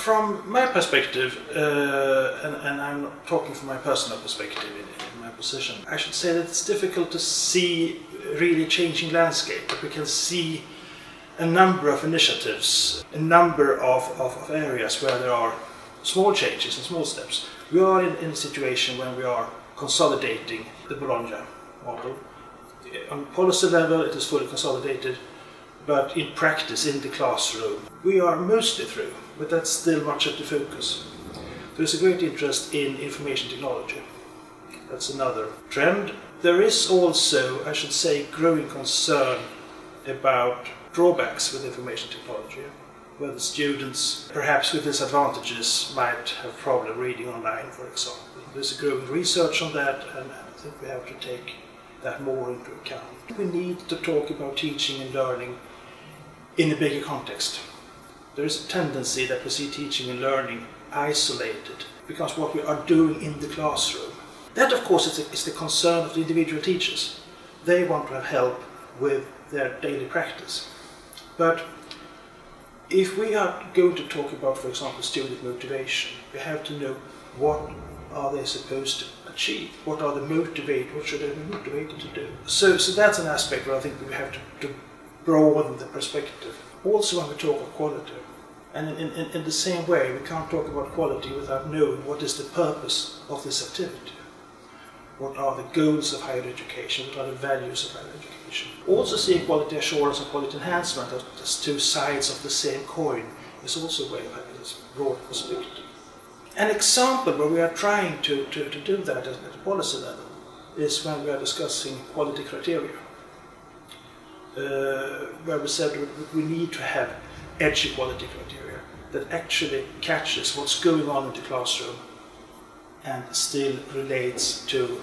From my perspective, and I'm not talking from my personal perspective in my position, I should say that it's difficult to see really changing landscape, but we can see a number of initiatives, a number of areas where there are small changes and small steps. We are in a situation when we are consolidating the Bologna model. On policy level it is fully consolidated, but in practice, in the classroom, we are mostly through, but that's still much of the focus. There is a great interest in information technology. That's another trend. There is also, I should say, growing concern about drawbacks with information technology, where the students, perhaps with disadvantages, might have problem reading online, for example. There's a growing research on that, and I think we have to take that more into account. We need to talk about teaching and learning in a bigger context. There is a tendency that we see teaching and learning isolated, because what we are doing in the classroom. That, of course, is the concern of the individual teachers. They want to have help with their daily practice. But if we are going to talk about, for example, student motivation, we have to know what are they supposed to achieve, what are the motivated, what should they be motivated to do. So that's an aspect where I think we have to broaden the perspective. Also when we talk of quality, and in the same way we can't talk about quality without knowing what is the purpose of this activity. What are the goals of higher education, what are the values of higher education. Also seeing quality assurance and quality enhancement as two sides of the same coin is also a way of having this broad perspective. An example where we are trying to do that at the policy level is when we are discussing quality criteria. Where we said we need to have edgy quality criteria that actually catches what's going on in the classroom and still relates to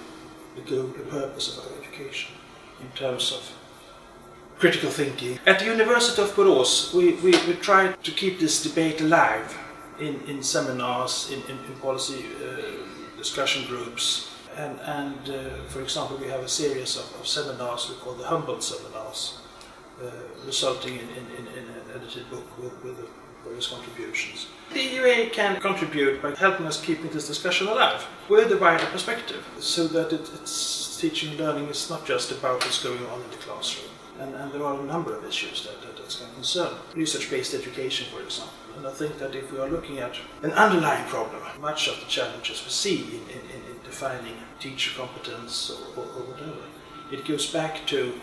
the goal, the purpose of our education in terms of critical thinking. At the University of Borås, we try to keep this debate alive in seminars, in policy discussion groups, and for example, we have a series of seminars we call the Humboldt seminars, resulting in an edited book with various contributions. The EUA can contribute by helping us keeping this discussion alive with a wider perspective, so that it's teaching and learning is not just about what's going on in the classroom. And there are a number of issues that's going to concern research-based education, for example. And I think that if we are looking at an underlying problem, much of the challenges we see in defining teacher competence or whatever, it goes back to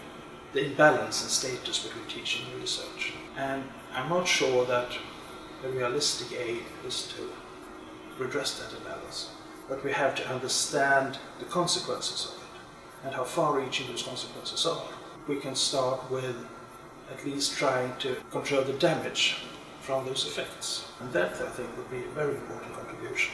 the imbalance in status between teaching and research. And I'm not sure that a realistic aim is to redress that imbalance, but we have to understand the consequences of it and how far-reaching those consequences are. We can start with at least trying to control the damage from those effects, and that I think would be a very important contribution.